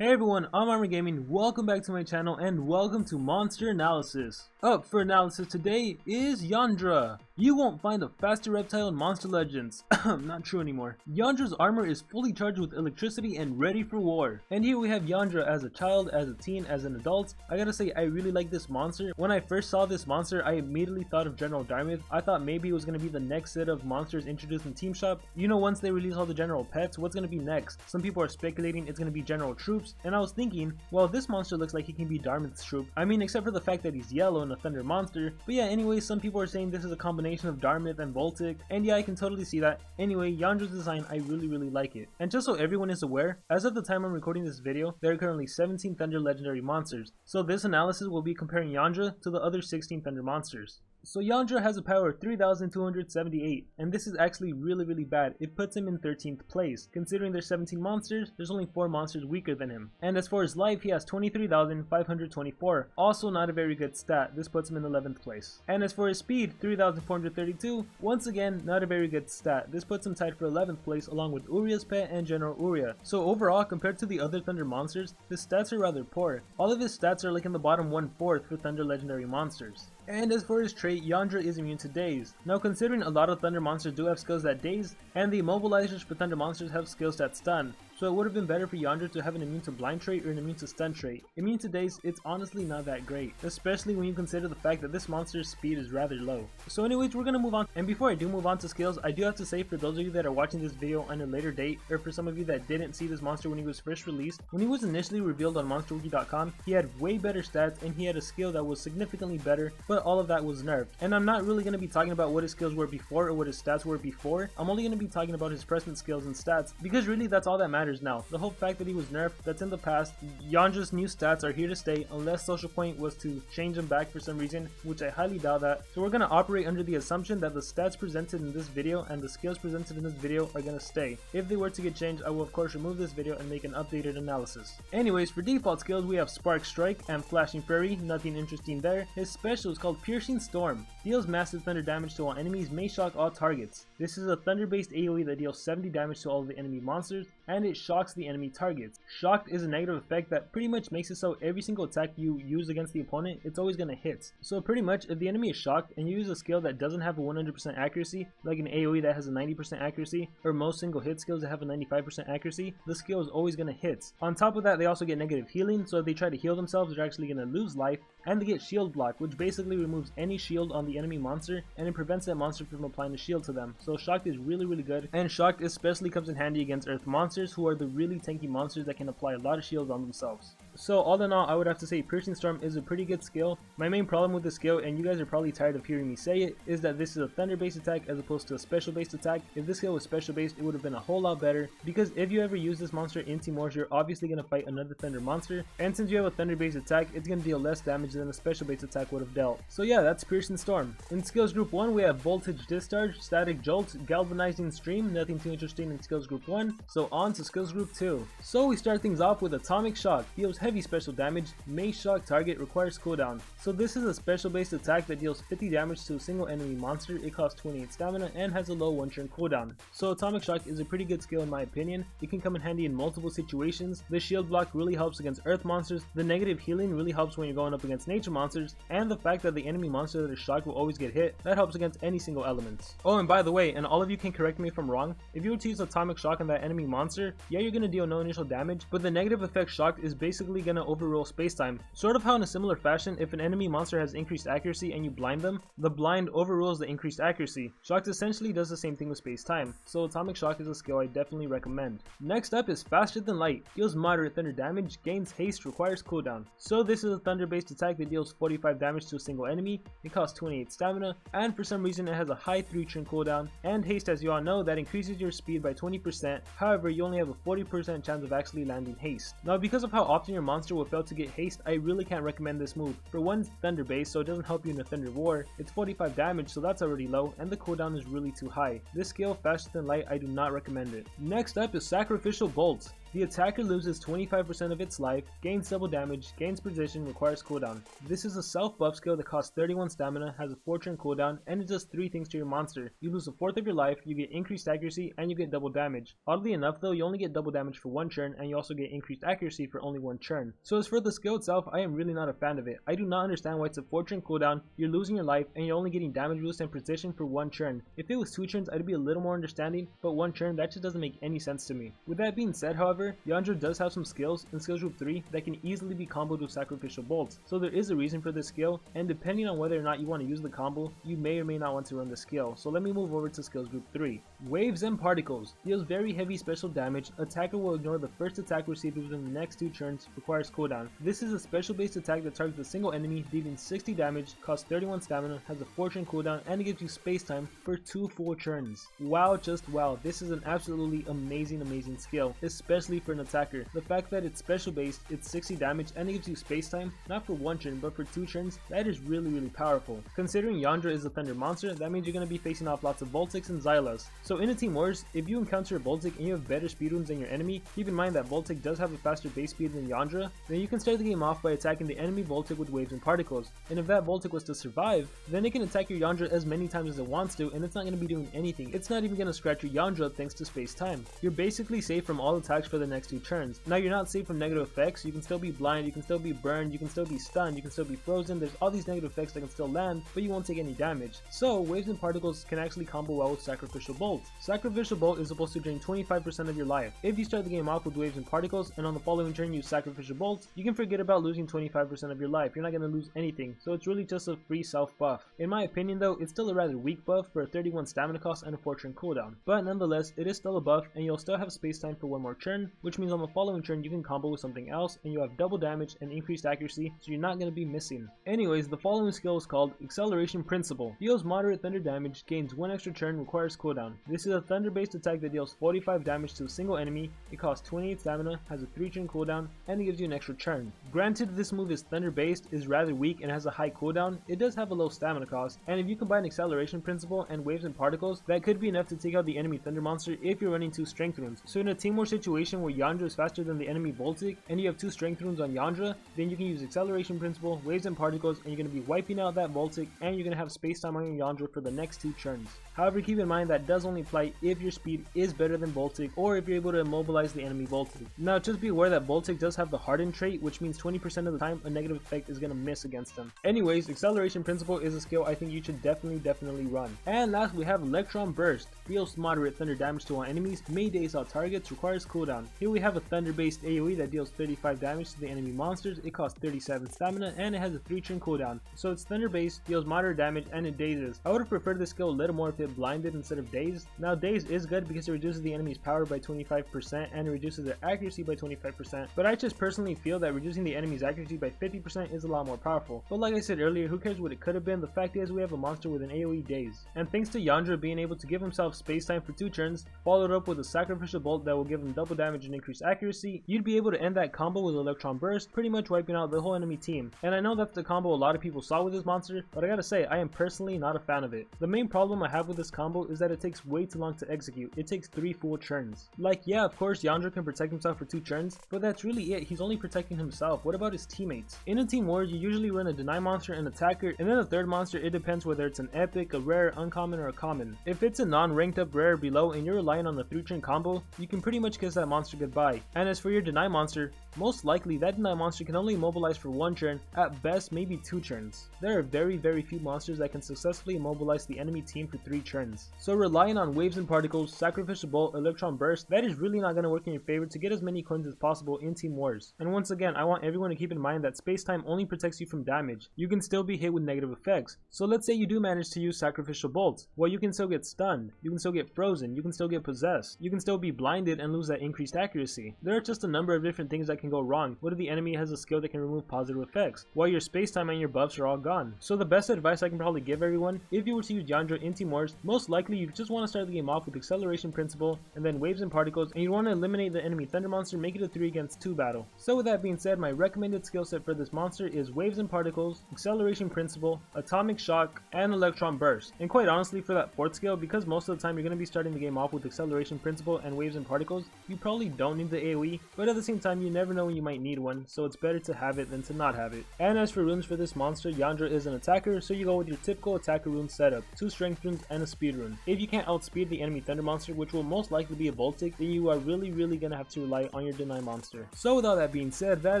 Hey everyone, I'm ArmorXD, welcome back to my channel and welcome to Monster Analysis. Up for analysis today is Yndra. You won't find a faster reptile in Monster Legends. Not true anymore. Yndra's armor is fully charged with electricity and ready for war. And here we have Yndra as a child, as a teen, as an adult. I gotta say, I really like this monster. When I first saw this monster, I immediately thought of General Dartmouth. I thought maybe it was gonna be the next set of monsters introduced in Team Shop. You know, once they release all the general pets, what's gonna be next? Some people are speculating it's gonna be General Troops. And I was thinking, well, this monster looks like he can be Dartmouth's troop. I mean, except for the fact that he's yellow and a thunder monster. But yeah, anyway, some people are saying this is a combination of Dartmouth and Voltic. And yeah, I can totally see that. Anyway, Yndra's design, I really like it. And just so everyone is aware, as of the time I'm recording this video, there are currently 17 Thunder Legendary monsters. So this analysis will be comparing Yndra to the other 16 Thunder monsters. So Yndra has a power of 3,278, and this is actually really bad. It puts him in 13th place. Considering there's 17 monsters, there's only 4 monsters weaker than him. And as for his life, he has 23,524, also not a very good stat. This puts him in 11th place. And as for his speed, 3,432, once again, not a very good stat. This puts him tied for 11th place along with Uria's pet and General Uria. So overall, compared to the other Thunder monsters, his stats are rather poor. All of his stats are like in the bottom 1/4 for Thunder Legendary monsters. And as for his trait, Yndra is immune to daze. Now considering a lot of Thunder monsters do have skills that daze, and the immobilizers for Thunder monsters have skills that stun, so it would have been better for Yndra to have an immune to blind trait or an immune to stun trait. Immune to daze, it's honestly not that great, especially when you consider the fact that this monster's speed is rather low. So anyways, we're gonna move on, and before I do move on to skills, I do have to say, for those of you that are watching this video on a later date, or for some of you that didn't see this monster when he was first released, when he was initially revealed on MonsterWiki.com, he had way better stats and he had a skill that was significantly better, but all of that was nerfed. And I'm not really going to be talking about what his skills were before or what his stats were before. I'm only going to be talking about his present skills and stats, because really that's all that matters now. The whole fact that he was nerfed, that's in the past. Yndra's new stats are here to stay unless Social Point was to change them back for some reason, which I highly doubt that. So we're going to operate under the assumption that the stats presented in this video and the skills presented in this video are going to stay. If they were to get changed, I will of course remove this video and make an updated analysis. Anyways, for default skills we have Spark Strike and Flashing Fury, nothing interesting there. His special is called Piercing Storm. Deals massive thunder damage to all enemies, may shock all targets. This is a thunder based AoE that deals 70 damage to all of the enemy monsters, and it shocks the enemy targets. Shocked is a negative effect that pretty much makes it so every single attack you use against the opponent, it's always going to hit. So pretty much if the enemy is shocked and you use a skill that doesn't have a 100% accuracy, like an AoE that has a 90% accuracy, or most single hit skills that have a 95% accuracy, the skill is always going to hit. On top of that, they also get negative healing, so if they try to heal themselves, they're actually going to lose life, and they get shield block, which basically removes any shield on the enemy monster, and it prevents that monster from applying a shield to them. So Shocked is really good, and Shocked especially comes in handy against Earth monsters, who are the really tanky monsters that can apply a lot of shields on themselves. So all in all, I would have to say Piercing Storm is a pretty good skill. My main problem with the skill, and you guys are probably tired of hearing me say it, is that this is a thunder based attack as opposed to a special based attack. If this skill was special based, it would have been a whole lot better, because if you ever use this monster in Team Wars, you're obviously going to fight another thunder monster, and since you have a thunder based attack, it's going to deal less damage than a special based attack would have dealt. So yeah, that's Piercing Storm. In skills group 1 we have Voltage Discharge, Static Jolt, Galvanizing Stream, nothing too interesting in skills group 1, so on to skills group 2. So we start things off with Atomic Shock, deals heavy special damage, may shock target, requires cooldown. So this is a special based attack that deals 50 damage to a single enemy monster, it costs 28 stamina and has a low 1-turn cooldown. So Atomic Shock is a pretty good skill in my opinion. It can come in handy in multiple situations. The shield block really helps against earth monsters, the negative healing really helps when you're going up against nature monsters, and the fact that the enemy monster that is shocked will always get hit, that helps against any single element. Oh, and by the way, and all of you can correct me if I'm wrong, if you were to use Atomic Shock on that enemy monster, yeah, you're going to deal no initial damage, but the negative effect Shocked is basically going to overrule spacetime. Sort of how in a similar fashion, if an enemy monster has increased accuracy and you blind them, the blind overrules the increased accuracy. Shocked essentially does the same thing with spacetime, so Atomic Shock is a skill I definitely recommend. Next up is Faster Than Light, deals moderate thunder damage, gains haste, requires cooldown. So this is a thunder based attack that deals 45 damage to a single enemy, it costs 28 stamina, and for some reason it has a high 3-turn cooldown, and haste, as you all know, that increases your speed by 20%, however you only have a 40% chance of actually landing haste. Now because of how often your monster will fail to get haste, I really can't recommend this move. For one, it's thunder based, so it doesn't help you in a thunder war, it's 45 damage, so that's already low, and the cooldown is really too high. This skill, Faster Than Light, I do not recommend it. Next up is Sacrificial Bolt. The attacker loses 25% of its life, gains double damage, gains precision, requires cooldown. This is a self buff skill that costs 31 stamina, has a 4-turn cooldown, and it does 3 things to your monster. You lose a fourth of your life, you get increased accuracy, and you get double damage. Oddly enough though, you only get double damage for 1 turn, and you also get increased accuracy for only 1 turn. So as for the skill itself, I am really not a fan of it. I do not understand why it's a 4-turn cooldown, you're losing your life, and you're only getting damage boost and precision for 1 turn. If it was 2 turns, I'd be a little more understanding, but 1 turn, that just doesn't make any sense to me. With that being said, however, Yndra does have some skills in skills group 3 that can easily be comboed with sacrificial bolts. So there is a reason for this skill, and depending on whether or not you want to use the combo, you may or may not want to run the skill. So let me move over to skills group 3. Waves and Particles. Deals very heavy special damage. Attacker will ignore the first attack received within the next 2 turns, requires cooldown. This is a special based attack that targets a single enemy, dealing 60 damage, costs 31 stamina, has a 4-turn cooldown, and it gives you space time for 2 full turns. Wow, just wow, this is an absolutely amazing skill, especially for an attacker. The fact that it's special based, it's 60 damage, and it gives you space time, not for 1 turn, but for 2 turns, that is really powerful. Considering Yndra is a thunder monster, that means you're going to be facing off lots of Voltics and Xylas. So in a team wars, if you encounter a Voltic and you have better speed runes than your enemy, keep in mind that Voltic does have a faster base speed than Yndra, then you can start the game off by attacking the enemy Voltic with Waves and Particles. And if that Voltic was to survive, then it can attack your Yndra as many times as it wants to, and it's not going to be doing anything. It's not even going to scratch your Yndra thanks to space time. You're basically safe from all attacks for the next 2 turns. Now you're not safe from negative effects. You can still be blind, you can still be burned, you can still be stunned, you can still be frozen. There's all these negative effects that can still land, but you won't take any damage. So Waves and Particles can actually combo well with Sacrificial Bolt. Sacrificial Bolt is supposed to drain 25% of your life. If you start the game off with Waves and Particles and on the following turn use Sacrificial Bolt, you can forget about losing 25% of your life. You're not going to lose anything, so it's really just a free self buff. In my opinion though, it's still a rather weak buff for a 31 stamina cost and a 4-turn cooldown, but nonetheless it is still a buff, and you'll still have space time for 1 more turn, which means on the following turn you can combo with something else and you have double damage and increased accuracy, so you're not going to be missing. Anyways, the following skill is called Acceleration Principle. Deals moderate thunder damage, gains 1 extra turn, requires cooldown. This is a thunder based attack that deals 45 damage to a single enemy. It costs 28 stamina, has a 3-turn cooldown, and it gives you an extra turn. Granted, this move is thunder based, is rather weak, and has a high cooldown. It does have a low stamina cost, and if you combine Acceleration Principle and Waves and Particles, that could be enough to take out the enemy thunder monster if you're running 2 strength runes. So in a team war situation where Yndra is faster than the enemy Voltic and you have 2 strength runes on Yndra, then you can use Acceleration Principle, Waves and Particles, and you're going to be wiping out that Voltic, and you're going to have space time on your Yndra for the next 2 turns. However, keep in mind that does only apply if your speed is better than Voltic or if you're able to immobilize the enemy Voltic. Now just be aware that Voltic does have the harden trait, which means 20% of the time a negative effect is going to miss against them. Anyways, Acceleration Principle is a skill I think you should definitely run. And last we have Electron Burst. Deals moderate thunder damage to all enemies, may daze out targets, requires cooldown. Here we have a thunder based AoE that deals 35 damage to the enemy monsters. It costs 37 stamina and it has a 3-turn cooldown. So it's thunder based, deals moderate damage, and it dazes. I would have preferred this skill a little more if it blinded instead of dazed. Now daze is good because it reduces the enemy's power by 25% and it reduces their accuracy by 25%, but I just personally feel that reducing the enemy's accuracy by 50% is a lot more powerful. But like I said earlier, who cares what it could have been? The fact is we have a monster with an AoE daze. And thanks to Yndra being able to give himself space time for 2 turns, followed up with a Sacrificial Bolt that will give him double damage and increased accuracy, you'd be able to end that combo with Electron Burst, pretty much wiping out the whole enemy team. And I know that's the combo a lot of people saw with this monster, but I gotta say, I am personally not a fan of it. The main problem I have with this combo is that it takes way too long to execute. It takes 3 full turns. Like, yeah, of course Yndra can protect himself for 2 turns, but that's really it. He's only protecting himself. What about his teammates? In a team war, you usually run a deny monster, an attacker, and then a third monster. It depends whether it's an epic, a rare, uncommon, or a common. If it's a non-ranked up rare below and you're relying on the 3-turn combo, you can pretty much kiss that monster goodbye. And as for your deny monster, most likely that deny monster can only immobilize for 1 turn, at best maybe 2 turns. There are very few monsters that can successfully immobilize the enemy team for 3 turns. So relying on Waves and Particles, Sacrificial Bolt, Electron Burst, that is really not going to work in your favor to get as many coins as possible in team wars. And once again, I want everyone to keep in mind that space time only protects you from damage. You can still be hit with negative effects. So let's say you do manage to use Sacrificial Bolt. Well, you can still get stunned, you can still get frozen, you can still get possessed, you can still be blinded and lose that increased accuracy. There are just a number of different things that can go wrong. What if the enemy has a skill that can remove positive effects, while your space time and your buffs are all gone? So the best advice I can probably give everyone, if you were to use Yndra in team wars, most likely you just want to to start the game off with Acceleration Principle, and then Waves and Particles, and you want to eliminate the enemy Thunder monster, make it a 3 against 2 battle. So with that being said, my recommended skill set for this monster is Waves and Particles, Acceleration Principle, Atomic Shock, and Electron Burst. And quite honestly, for that 4th skill, because most of the time you're going to be starting the game off with Acceleration Principle and Waves and Particles, you probably don't need the AoE, but at the same time you never know when you might need one, so it's better to have it than to not have it. And as for runes for this monster, Yndra is an attacker, so you go with your typical attacker rune setup, 2 strength runes and a speed rune. If you can't outspeed the enemy Thunder monster, which will most likely be a Voltic, then you are really going to have to rely on your deny monster. So with all that being said, that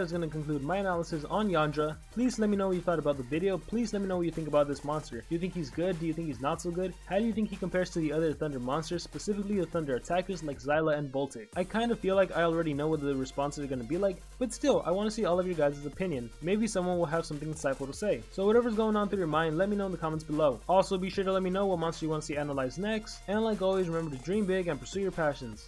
is going to conclude my analysis on Yndra. Please let me know what you thought about the video. Please let me know what you think about this monster. Do you think he's good? Do you think he's not so good? How do you think he compares to the other Thunder monsters, specifically the Thunder attackers like Zyla and Voltic? I kind of feel like I already know what the responses are going to be like, but still, I want to see all of your guys' opinion. Maybe someone will have something insightful to say. So whatever's going on through your mind, let me know in the comments below. Also, be sure to let me know what monster you want to see analyzed next, and like always, remember to dream big and pursue your passions.